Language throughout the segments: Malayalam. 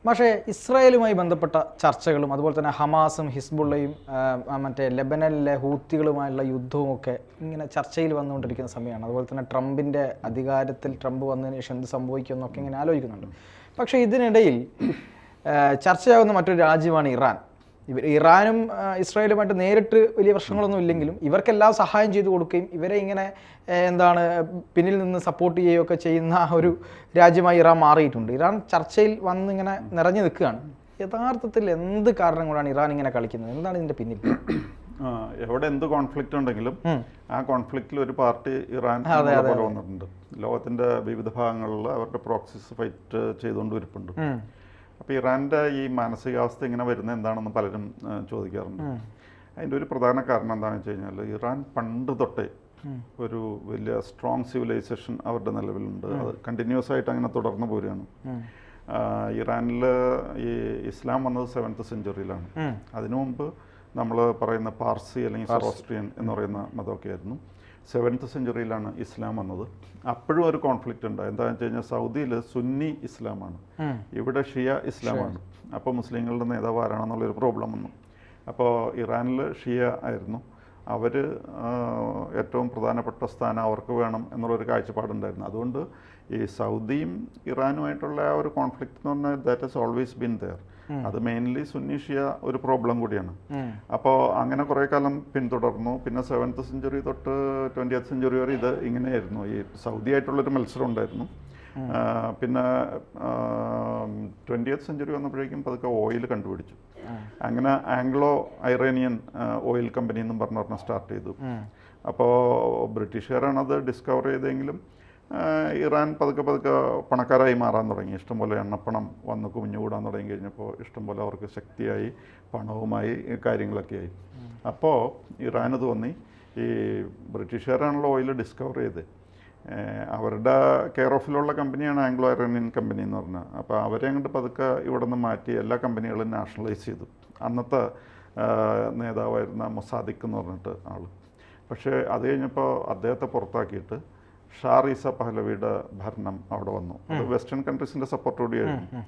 പക്ഷേ ഇസ്രായേലുമായി ബന്ധപ്പെട്ട ചർച്ചകളും അതുപോലെ തന്നെ ഹമാസും ഹിസ്ബുള്ളയും മറ്റേ ലെബനനിലെ ഹൂത്തികളുമായുള്ള യുദ്ധവും ഒക്കെ ഇങ്ങനെ ചർച്ചയിൽ വന്നുകൊണ്ടിരിക്കുന്ന സമയമാണ്. അതുപോലെ തന്നെ ട്രംപിൻ്റെ അധികാരത്തിൽ ട്രംപ് വന്നതിന് ശേഷം എന്ത് സംഭവിക്കുമെന്നൊക്കെ ഇങ്ങനെ ആലോചിക്കുന്നുണ്ട്. പക്ഷേ ഇതിനിടയിൽ ചർച്ചയാകുന്ന മറ്റൊരു രാജ്യമാണ് ഇറാൻ. ഇറാനും ഇസ്രായേലുമായിട്ട് നേരിട്ട് വലിയ പ്രശ്നങ്ങളൊന്നും ഇല്ലെങ്കിലും ഇവർക്കെല്ലാം സഹായം ചെയ്തു കൊടുക്കുകയും ഇവരെ ഇങ്ങനെ പിന്നിൽ നിന്ന് സപ്പോർട്ട് ചെയ്യുകയൊക്കെ ചെയ്യുന്ന ഒരു രാജ്യമായി ഇറാൻ മാറിയിട്ടുണ്ട്. ഇറാൻ ചർച്ചയിൽ വന്നിങ്ങനെ നിറഞ്ഞു നിൽക്കുകയാണ്. യഥാർത്ഥത്തിൽ എന്ത് കാരണം കൊണ്ടാണ് ഇറാൻ ഇങ്ങനെ കളിക്കുന്നത്? എന്താണ് ഇതിൻ്റെ പിന്നിൽ? എവിടെ എന്ത് കോൺഫ്ലിക്റ്റ് ഉണ്ടെങ്കിലും ആ കോൺഫ്ലിക്റ്റിൽ ഒരു പാർട്ടി ഇറാൻ പോലെ വന്നിട്ടുണ്ട്. ലോകത്തിൻ്റെ വിവിധ ഭാഗങ്ങളിൽ അവരുടെ പ്രോക്സിസ് ഫൈറ്റ് ചെയ്തുകൊണ്ട് ഇരിപ്പുണ്ട്. അപ്പോൾ ഇറാൻ്റെ ഈ മാനസികാവസ്ഥ ഇങ്ങനെ വരുന്നത് എന്താണെന്ന് പലരും ചോദിക്കാറുണ്ട്. അതിൻ്റെ ഒരു പ്രധാന കാരണം എന്താണെന്ന് വെച്ച് കഴിഞ്ഞാൽ ഇറാൻ പണ്ട് തൊട്ടേ ഒരു വലിയ സ്ട്രോങ് സിവിലൈസേഷൻ അവരുടെ നിലവിലുണ്ട്. അത് കണ്ടിന്യൂസ് ആയിട്ട് അങ്ങനെ തുടർന്നു പോരുകയാണ്. ഇറാനിൽ ഈ ഇസ്ലാം വന്നത് 7th സെഞ്ച്വറിയിലാണ്. അതിനു മുമ്പ് നമ്മൾ പറയുന്ന പാർസി അല്ലെങ്കിൽ സൊറോസ്ട്രിയൻ എന്ന് പറയുന്ന മതമൊക്കെ ആയിരുന്നു. 7th സെഞ്ച്വറിയിലാണ് ഇസ്ലാം വന്നത്. അപ്പോഴും ഒരു കോൺഫ്ലിക്റ്റ് ഉണ്ട്. എന്താണെന്ന് വെച്ച് കഴിഞ്ഞാൽ സൗദിയിൽ സുന്നി ഇസ്ലാമാണ്, ഇവിടെ ഷിയ ഇസ്ലാമാണ്. അപ്പോൾ മുസ്ലിങ്ങളുടെ നേതാവ് ആരാണെന്നുള്ളൊരു പ്രോബ്ലം വന്നു. അപ്പോൾ ഇറാനിൽ ഷിയ ആയിരുന്നു. അവർ ഏറ്റവും പ്രധാനപ്പെട്ട സ്ഥാനം അവർക്ക് വേണം എന്നുള്ളൊരു കാഴ്ചപ്പാടുണ്ടായിരുന്നു. അതുകൊണ്ട് ഈ സൗദിയും ഇറാനുമായിട്ടുള്ള ആ ഒരു കോൺഫ്ലിക്റ്റ് എന്ന് പറഞ്ഞാൽ that has always been there. അത് മെയിൻലി സുന്നി ഷിയ ഒരു പ്രോബ്ലം കൂടിയാണ്. അപ്പോൾ അങ്ങനെ കുറേ കാലം പിന്തുടർന്നു. പിന്നെ 7th സെഞ്ച്വറി തൊട്ട് 20th സെഞ്ച്വറി വരെ ഇത് ഇങ്ങനെയായിരുന്നു. ഈ സൗദി ആയിട്ടുള്ളൊരു മത്സരം ഉണ്ടായിരുന്നു. പിന്നെ 20th സെഞ്ച്വറി വന്നപ്പോഴേക്കും പതുക്കെ ഓയിൽ കണ്ടുപിടിച്ചു. അങ്ങനെ ആംഗ്ലോ ഐറേനിയൻ ഓയിൽ കമ്പനി എന്നും പറഞ്ഞ് സ്റ്റാർട്ട് ചെയ്തു. അപ്പോൾ ബ്രിട്ടീഷുകാരാണ് അത് ഡിസ്കവർ ചെയ്തെങ്കിലും ഇറാൻ പതുക്കെ പണക്കാരായി മാറാൻ തുടങ്ങി. ഇഷ്ടംപോലെ എണ്ണപ്പണം വന്ന് കുമിഞ്ഞുകൂടാൻ തുടങ്ങി കഴിഞ്ഞപ്പോൾ ഇഷ്ടംപോലെ അവർക്ക് ശക്തിയായി പണവുമായി കാര്യങ്ങളൊക്കെ ആയി. അപ്പോൾ ഇറാന് തോന്നി ഈ ബ്രിട്ടീഷുകാരാണല്ലോ ഓയിൽ ഡിസ്കവർ ചെയ്ത്, അവരുടെ കെയർ ഓഫിലുള്ള കമ്പനിയാണ് ആംഗ്ലോ ഐറേനിയൻ കമ്പനി എന്ന് പറഞ്ഞാൽ. അപ്പോൾ അവരെ അങ്ങോട്ട് പതുക്കെ ഇവിടെ നിന്ന് മാറ്റി എല്ലാ കമ്പനികളും നാഷണലൈസ് ചെയ്തു. അന്നത്തെ നേതാവായിരുന്ന മൊസാദിഖ് എന്ന് പറഞ്ഞിട്ട് ആൾ. പക്ഷേ അത് കഴിഞ്ഞപ്പോൾ അദ്ദേഹത്തെ പുറത്താക്കിയിട്ട് ഷാ റീസ പഹ്ലവിയുടെ ഭരണം അവിടെ വന്നു. അത് വെസ്റ്റേൺ കൺട്രീസിൻ്റെ സപ്പോർട്ടോടെയായിരുന്നു.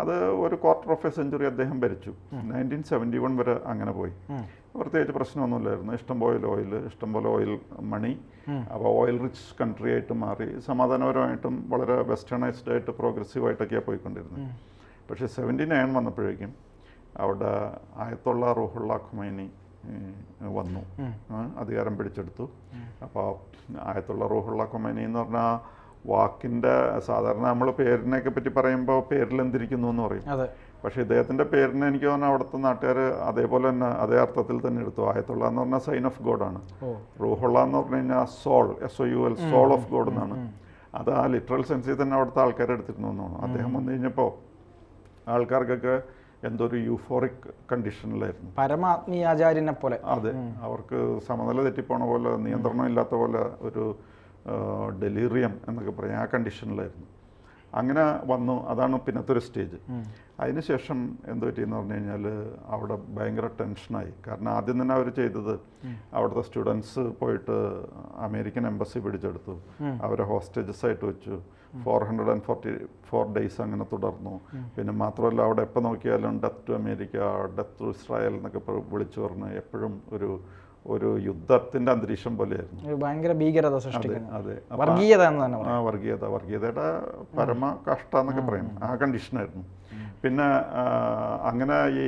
അത് ഒരു 1/4 സെഞ്ച്വറി അദ്ദേഹം ഭരിച്ചു. 1971 വരെ അങ്ങനെ പോയി. പ്രത്യേകിച്ച് പ്രശ്നമൊന്നുമില്ലായിരുന്നു. ഇഷ്ടംപോലെ ഓയിൽ മണി. അപ്പോൾ ഓയിൽ റിച്ച് കൺട്രി ആയിട്ട് മാറി സമാധാനപരമായിട്ടും വളരെ വെസ്റ്റേണൈസ്ഡ് ആയിട്ട് പ്രോഗ്രസീവായിട്ടൊക്കെയാണ് പോയിക്കൊണ്ടിരുന്നത്. പക്ഷേ 79 വന്നപ്പോഴേക്കും അവിടെ ആയത്തുള്ള റൂഹുള്ള ഖുമൈനി വന്നു, അധികാരം പിടിച്ചെടുത്തു. അപ്പോൾ ആയത്തുള്ള റൂഹുള്ള ഖുമൈനി എന്ന് പറഞ്ഞാൽ വാക്കിൻ്റെ സാധാരണ നമ്മൾ പേരിനെയൊക്കെ പറ്റി പറയുമ്പോൾ പേരിൽ എന്തിരിക്കുന്നു എന്ന് പറയും. പക്ഷേ ഇദ്ദേഹത്തിൻ്റെ പേരിന് എനിക്ക് തോന്നുന്നു അവിടുത്തെ നാട്ടുകാർ അതേപോലെ തന്നെ അതേ അർത്ഥത്തിൽ തന്നെ എടുത്തു. ആയത്തുള്ള എന്ന് പറഞ്ഞാൽ സൈൻ ഓഫ് ഗോഡാണ്. റൂഹുള്ള എന്ന് പറഞ്ഞു കഴിഞ്ഞാൽ soul, SOUL, soul of God എന്നാണ്. അത് ആ ലിറ്ററൽ സെൻസിൽ തന്നെ അവിടുത്തെ ആൾക്കാർ എടുത്തിരുന്നു എന്നാണ്. അദ്ദേഹം വന്നു കഴിഞ്ഞപ്പോൾ ആൾക്കാർക്കൊക്കെ എന്തോ ഒരു യൂഫോറിക് കണ്ടീഷനിലായിരുന്നു. പരമാത്മീയാചാര്യനെ പോലെ. അതെ, അവർക്ക് സമനില തെറ്റിപ്പോണ പോലെ, നിയന്ത്രണം ഇല്ലാത്ത പോലെ, ഒരു ഡെലീറിയം എന്നൊക്കെ പറയും, ആ കണ്ടീഷനിലായിരുന്നു. അങ്ങനെ വന്നു. അതാണ് പിന്നത്തെ ഒരു സ്റ്റേജ്. അതിനുശേഷം എന്ത് പറ്റിയെന്ന് പറഞ്ഞു കഴിഞ്ഞാൽ അവിടെ ഭയങ്കര ടെൻഷനായി. കാരണം ആദ്യം തന്നെ അവർ ചെയ്തത് അവിടുത്തെ സ്റ്റുഡൻസ് പോയിട്ട് അമേരിക്കൻ എംബസി പിടിച്ചെടുത്തു, അവരെ ഹോസ്റ്റേജസ് ആയിട്ട് വെച്ചു. 444 ഡേയ്സ് അങ്ങനെ തുടർന്നു. പിന്നെ മാത്രമല്ല അവിടെ എപ്പോൾ നോക്കിയാലും death to America, death to Israel എന്നൊക്കെ വിളിച്ചു പറഞ്ഞ് എപ്പോഴും ഒരു യുദ്ധത്തിന്റെ അന്തരീക്ഷം പോലെയായിരുന്നു. ഭയങ്കര ഭീകരത സൃഷ്ടിക്കുന്നു. അതെ, വർഗീയതയുടെ പരമ കഷ്ട എന്നൊക്കെ പറയും, ആ കണ്ടീഷനായിരുന്നു. പിന്നെ അങ്ങനെ ഈ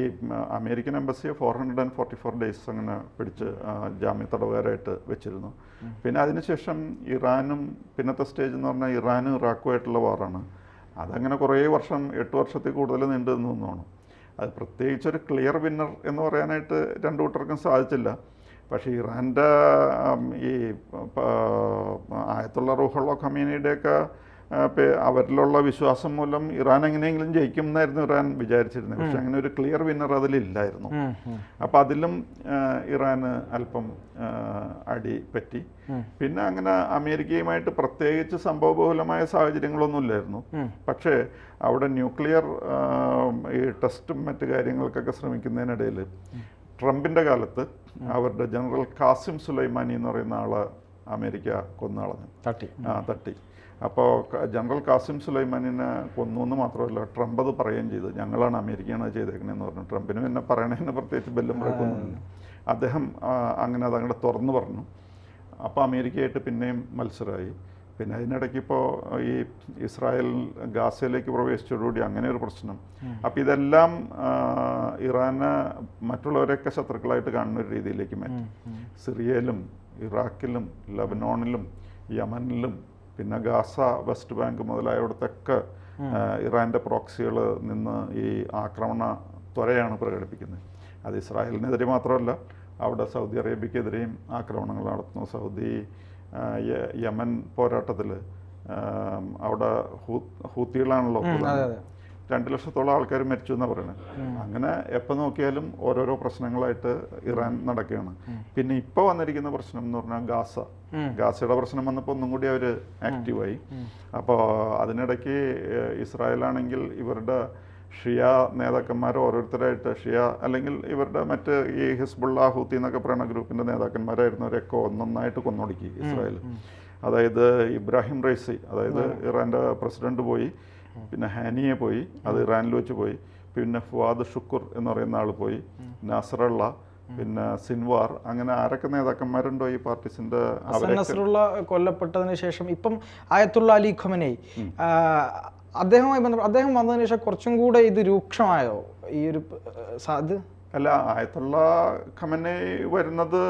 അമേരിക്കൻ എംബസിയെ 444 ഡേയ്സ് അങ്ങനെ പിടിച്ച് ജാമ്യ തടവുകാരായിട്ട് വെച്ചിരുന്നു. പിന്നെ അതിനുശേഷം ഇറാനും പിന്നത്തെ സ്റ്റേജ് എന്ന് പറഞ്ഞാൽ ഇറാനും ഇറാഖുമായിട്ടുള്ള വാറാണ്. അതങ്ങനെ കുറേ വർഷം, 8 വർഷത്തിൽ കൂടുതൽ നീണ്ടു നിന്നോണം. അത് പ്രത്യേകിച്ചൊരു ക്ലിയർ വിന്നർ എന്ന് പറയാനായിട്ട് രണ്ടു കൂട്ടർക്കും സാധിച്ചില്ല. പക്ഷേ ഇറാൻ്റെ ഈ ആയത്തുള്ള റൂഹുള്ള ഖമീനിയുടെയൊക്കെ അവരിലുള്ള വിശ്വാസം മൂലം ഇറാൻ എങ്ങനെയെങ്കിലും ജയിക്കും എന്നായിരുന്നു ഇറാൻ വിചാരിച്ചിരുന്നത്. പക്ഷെ അങ്ങനെ ഒരു ക്ലിയർ വിന്നർ അതിലില്ലായിരുന്നു. അപ്പം അതിലും ഇറാന് അല്പം അടി പറ്റി. പിന്നെ അങ്ങനെ അമേരിക്കയുമായിട്ട് പ്രത്യേകിച്ച് സംഭവബഹുലമായ സാഹചര്യങ്ങളൊന്നുമില്ലായിരുന്നു. പക്ഷേ അവിടെ ന്യൂക്ലിയർ ഈ ടെസ്റ്റും മറ്റു കാര്യങ്ങൾക്കൊക്കെ ശ്രമിക്കുന്നതിനിടയിൽ ട്രംപിൻ്റെ കാലത്ത് അവരുടെ ജനറൽ ഖാസിം സുലൈമാനി എന്ന് പറയുന്ന ആളെ അമേരിക്ക കൊന്നുകളഞ്ഞു, തട്ടി. അപ്പോൾ ജനറൽ കാസിം സുലൈമാനിനെ കൊന്നു എന്ന് മാത്രമല്ല ട്രംപ് അത് പറയുകയും ചെയ്തു, ഞങ്ങളാണ് അമേരിക്കയാണ് ചെയ്തേക്കണേന്ന് പറഞ്ഞു. ട്രംപിന് പിന്നെ പറയണതിന് പ്രത്യേകിച്ച് ബെല്ലും മുഴക്കൊന്നുമില്ല. അദ്ദേഹം അങ്ങനെ അതങ്ങോട്ട് തുറന്നു പറഞ്ഞു. അപ്പോൾ അമേരിക്കയായിട്ട് പിന്നെയും മത്സരമായി. പിന്നെ അതിനിടയ്ക്ക് ഇപ്പോൾ ഈ ഇസ്രായേൽ ഗാസയിലേക്ക് പ്രവേശിച്ചതോടുകൂടി അങ്ങനെ ഒരു പ്രശ്നം. അപ്പോൾ ഇതെല്ലാം ഇറാനെ മറ്റുള്ളവരെയൊക്കെ ശത്രുക്കളായിട്ട് കാണുന്ന ഒരു രീതിയിലേക്ക് മാറ്റി. സിറിയയിലും ഇറാഖിലും ലബനോണിലും യമനിലും പിന്നെ ഗാസ, വെസ്റ്റ് ബാങ്ക് മുതലായവിടത്തൊക്കെ ഇറാൻ്റെ പ്രോക്സികൾ നിന്ന് ഈ ആക്രമണ ത്വരയാണ് പ്രകടിപ്പിക്കുന്നത്. അത് ഇസ്രായേലിനെതിരെ മാത്രമല്ല, അവിടെ സൗദി അറേബ്യക്കെതിരെയും ആക്രമണങ്ങൾ നടത്തുന്നു. സൗദി യമൻ പോരാട്ടത്തിൽ അവിടെ ഹൂത്തികളാണല്ലോ 2 ലക്ഷത്തോളം ആൾക്കാർ മരിച്ചു എന്നാണ് പറയുന്നത്. അങ്ങനെ എപ്പോൾ നോക്കിയാലും ഓരോരോ പ്രശ്നങ്ങളായിട്ട് ഇറാൻ നടക്കുകയാണ്. പിന്നെ ഇപ്പോൾ വന്നിരിക്കുന്ന പ്രശ്നം എന്ന് പറഞ്ഞാൽ ഗാസയുടെ പ്രശ്നം വന്നപ്പോൾ ഒന്നും കൂടി അവർ ആക്റ്റീവായി. അപ്പോൾ അതിനിടയ്ക്ക് ഇസ്രായേലാണെങ്കിൽ ഇവരുടെ ഷിയ നേതാക്കന്മാർ ഓരോരുത്തരായിട്ട് അല്ലെങ്കിൽ ഇവരുടെ മറ്റ് ഈ ഹിസ്ബുള്ള, ഹൂത്തി എന്നൊക്കെ പറയുന്ന ഗ്രൂപ്പിൻ്റെ നേതാക്കന്മാരായിരുന്നവരൊക്കെ ഒന്നൊന്നായിട്ട് കൊന്നൊടുക്കി ഇസ്രായേൽ. അതായത് ഇബ്രാഹിം റൈസി, അതായത് ഇറാൻ്റെ പ്രസിഡന്റ് പോയി, പിന്നെ ഹാനിയെ പോയി, അത് ഇറാനിൽ വെച്ച് പോയി, പിന്നെ ഫുവാദ് ഷുക്കൂർ എന്ന് പറയുന്ന ആൾ പോയി, നാസറുള്ള, പിന്നെ സിൻവാർ, അങ്ങനെ ആരൊക്കെ നേതാക്കന്മാരുണ്ടോ ഈ പാർട്ടീസിന്റെ. നസറുള്ള കൊല്ലപ്പെട്ടതിന് ശേഷം ഇപ്പം ആയത്തുള്ള അലി ഖമനൈ അദ്ദേഹവുമായി ബന്ധപ്പെട്ട് അദ്ദേഹം വന്നതിന് ശേഷം കുറച്ചും കൂടെ ഇത് രൂക്ഷമായോ ഈ ഒരു അല്ല, ആയത്തുള്ള ഖമനൈ വരുന്നത്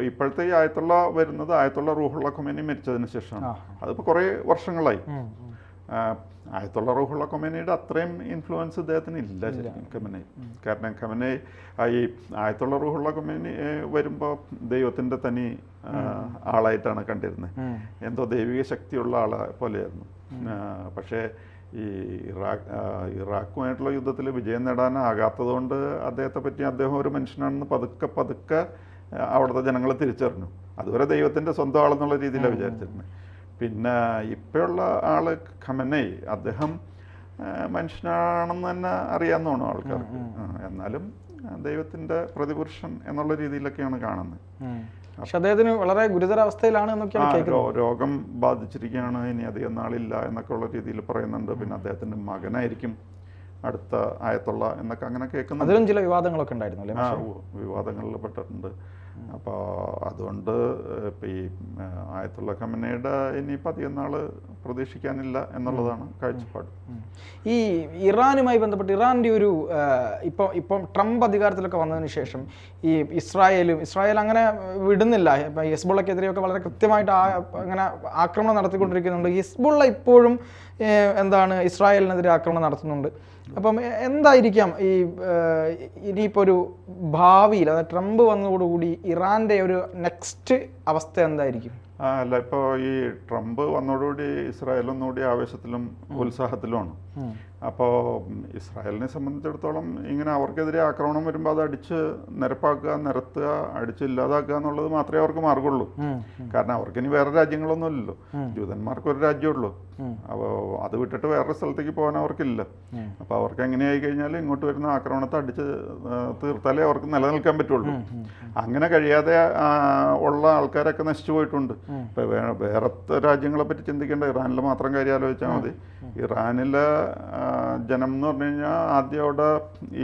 ഇപ്പോഴത്തെ ഈ ആയത്തുള്ള വരുന്നത് ആയത്തുള്ള റൂഹുള്ള ഖമനൈ മരിച്ചതിന് ശേഷമാണ്. അതിപ്പോൾ കുറേ വർഷങ്ങളായി. ആയത്തുള്ള റൂഹുള്ള ഖമനൈയുടെ അത്രയും ഇൻഫ്ലുവൻസ് ഇദ്ദേഹത്തിന് ഇല്ല ശരിക്കും ഖമനൈ. കാരണം ഖമനൈ ഈ ആയത്തുള്ള റൂഹുള്ള ഖമനൈ വരുമ്പോൾ ദൈവത്തിൻ്റെ തനി ആളായിട്ടാണ് കണ്ടിരുന്നത്. എന്തോ ദൈവിക ശക്തിയുള്ള ആളെ പോലെയായിരുന്നു. പക്ഷേ ഈ ഇറാഖുമായിട്ടുള്ള യുദ്ധത്തിൽ വിജയം നേടാനാകാത്തതുകൊണ്ട് അദ്ദേഹത്തെ പറ്റി അദ്ദേഹം ഒരു മനുഷ്യനാണെന്ന് പതുക്കെ അവിടുത്തെ ജനങ്ങൾ തിരിച്ചറിഞ്ഞു. അതുവരെ ദൈവത്തിൻ്റെ സ്വന്തം ആളെന്നുള്ള രീതിയിലാണ് വിചാരിച്ചിരുന്നത്. പിന്നെ ഇപ്പോഴുള്ള ആള് ഖമനൈ, അദ്ദേഹം മനുഷ്യനാണെന്ന് തന്നെ അറിയാമെന്ന് തോന്നുന്നു ആൾക്കാർക്ക്. എന്നാലും ദൈവത്തിൻ്റെ പ്രതിപുരുഷൻ എന്നുള്ള രീതിയിലൊക്കെയാണ് കാണുന്നത്. പക്ഷെ അദ്ദേഹത്തിന് വളരെ ഗുരുതരാവസ്ഥയിലാണ് എന്നൊക്കെയാണ് രോഗം ബാധിച്ചിരിക്കുകയാണ്, ഇനി അധികം നാളില്ല എന്നൊക്കെ ഉള്ള രീതിയിൽ പറയുന്നുണ്ട്. പിന്നെ അദ്ദേഹത്തിൻ്റെ മകനായിരിക്കും അടുത്ത ആയത്തുള്ള എന്നൊക്കെ അങ്ങനെ കേൾക്കുന്നു. അതിലും ചില വിവാദങ്ങളൊക്കെ ഉണ്ടായിരുന്നു അല്ലേ? വിവാദങ്ങളിൽ പെട്ടിട്ടുണ്ട്. അപ്പോൾ അതുകൊണ്ട് ഇപ്പം ഈ ആയത്തുള്ള ഖമനയുടെ ഇനിയിപ്പോൾ അധികം നാൾ പ്രതീക്ഷിക്കാനില്ല എന്നുള്ളതാണ് കാഴ്ചപ്പാട്. ഈ ഇറാനുമായി ബന്ധപ്പെട്ട് ഇറാൻ്റെ ഒരു ഇപ്പം ട്രംപ് അധികാരത്തിലൊക്കെ വന്നതിന് ശേഷം ഈ ഇസ്രായേൽ അങ്ങനെ വിടുന്നില്ല. ഇപ്പം ഹിസ്ബുള്ളക്കെതിരെയൊക്കെ വളരെ കൃത്യമായിട്ട് അങ്ങനെ ആക്രമണം നടത്തിക്കൊണ്ടിരിക്കുന്നുണ്ട്. ഹിസ്ബുള്ള ഇപ്പോഴും ഇസ്രായേലിനെതിരെ ആക്രമണം നടത്തുന്നുണ്ട്. അപ്പം എന്തായിരിക്കാം ഇനിയിപ്പോൾ ഒരു ഭാവിയിൽ, അതായത് ട്രംപ് വന്നതോടുകൂടി ഇറാൻ്റെ ഒരു നെക്സ്റ്റ് അവസ്ഥ എന്തായിരിക്കും? അല്ല, ഇപ്പോൾ ഈ ട്രംപ് വന്നതോടുകൂടി ഇസ്രായേൽ ഒന്നുകൂടി ആവേശത്തിലും ഉത്സാഹത്തിലുമാണ്. അപ്പോൾ ഇസ്രായേലിനെ സംബന്ധിച്ചിടത്തോളം ഇങ്ങനെ അവർക്കെതിരെ ആക്രമണം വരുമ്പോൾ അത് അടിച്ച് നിരപ്പാക്കുക, നിരത്തുക, അടിച്ച് ഇല്ലാതാക്കുക എന്നുള്ളത് മാത്രമേ അവർക്ക് മാർഗമുള്ളൂ. കാരണം അവർക്കിനി വേറെ രാജ്യങ്ങളൊന്നുമില്ലല്ലോ. ജൂതന്മാർക്കൊരു രാജ്യമുള്ളൂ. അപ്പോൾ അത് വിട്ടിട്ട് വേറൊരു സ്ഥലത്തേക്ക് പോകാൻ അവർക്കില്ല. അപ്പോൾ അവർക്ക് എങ്ങനെയായി കഴിഞ്ഞാൽ ഇങ്ങോട്ട് വരുന്ന ആക്രമണത്തെ അടിച്ച് തീർത്താലേ അവർക്ക് നിലനിൽക്കാൻ പറ്റുള്ളൂ. അങ്ങനെ കഴിയാതെ ഉള്ള ആൾക്കാരൊക്കെ നശിച്ചു പോയിട്ടുണ്ട്. ഇപ്പോൾ വേറത്തെ രാജ്യങ്ങളെ പറ്റി ചിന്തിക്കേണ്ട, ഇറാനിലെ മാത്രം കാര്യം ആലോചിച്ചാൽ മതി. ഇറാനിലെ ജനം എന്ന് പറഞ്ഞു കഴിഞ്ഞാൽ ആദ്യം അവിടെ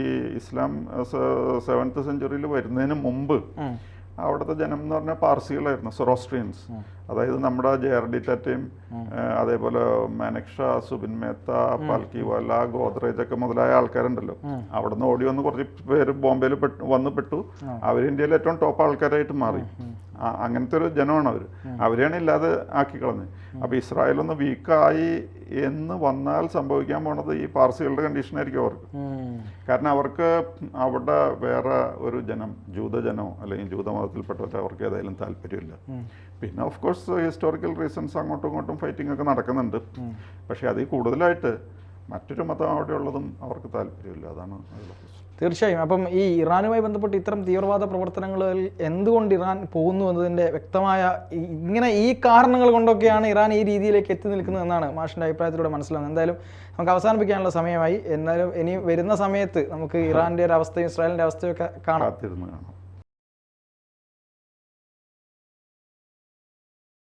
ഈ ഇസ്ലാം 7th സെഞ്ച്വറിയിൽ വരുന്നതിന് മുമ്പ് അവിടുത്തെ ജനം എന്ന് പറഞ്ഞാൽ പാർസികളായിരുന്നു, സൊറോസ്ട്രിയൻസ്. അതായത് നമ്മുടെ JRD ടാറ്റയും അതേപോലെ മാനക്ഷ, സുബിൻ മേത്ത, പാൽക്കിവാല, ഗോദ്രേജ് ഒക്കെ മുതലായ ആൾക്കാരുണ്ടല്ലോ. അവിടെ നിന്ന് ഓടി വന്ന് കുറച്ച് പേര് ബോംബെയിൽ വന്ന് പെട്ടു. അവർ ഇന്ത്യയിലെ ഏറ്റവും ടോപ്പ് ആൾക്കാരായിട്ട് മാറി. അങ്ങനത്തെ ഒരു ജനമാണ് അവരെയാണ് ഇല്ലാതെ ആക്കി കളഞ്ഞത്. അപ്പോൾ ഇസ്രായേലൊന്ന് വീക്കായി എന്ന് വന്നാൽ സംഭവിക്കാൻ പോണത് ഈ പാർസികളുടെ കണ്ടീഷനായിരിക്കും അവർക്ക്. കാരണം അവർക്ക് അവിടെ വേറെ ഒരു ജനം, ജൂതജനോ അല്ലെങ്കിൽ ജൂതമതത്തിൽപ്പെട്ടവരോ അവർക്ക് ഏതായാലും താല്പര്യമില്ല. പിന്നെ ഓഫ് കോഴ്സ് ഹിസ്റ്റോറിക്കൽ റീസൺസ് അങ്ങോട്ടും ഇങ്ങോട്ടും ഫൈറ്റിംഗ് ഒക്കെ നടക്കുന്നുണ്ട്. പക്ഷേ അതിൽ കൂടുതലായിട്ട് മറ്റൊരു മതം അവിടെ ഉള്ളതും അവർക്ക് താല്പര്യമില്ല. അതാണ് അതിലുള്ള പ്രശ്നം. തീർച്ചയായും. അപ്പം ഈ ഇറാനുമായി ബന്ധപ്പെട്ട് ഇത്തരം തീവ്രവാദ പ്രവർത്തനങ്ങളിൽ എന്തുകൊണ്ട് ഇറാൻ പോകുന്നു എന്നതിൻ്റെ വ്യക്തമായ ഈ കാരണങ്ങൾ കൊണ്ടൊക്കെയാണ് ഇറാൻ ഈ രീതിയിലേക്ക് എത്തി നിൽക്കുന്നത് എന്നാണ് മാഷിൻ്റെ അഭിപ്രായത്തിലൂടെ മനസ്സിലാകുന്നത്. എന്തായാലും നമുക്ക് അവസാനിപ്പിക്കാനുള്ള സമയമായി. എന്നാലും ഇനി വരുന്ന സമയത്ത് നമുക്ക് ഇറാൻ്റെ ഒരു അവസ്ഥയും ഇസ്രായേലിൻ്റെ അവസ്ഥയൊക്കെ കാണാം.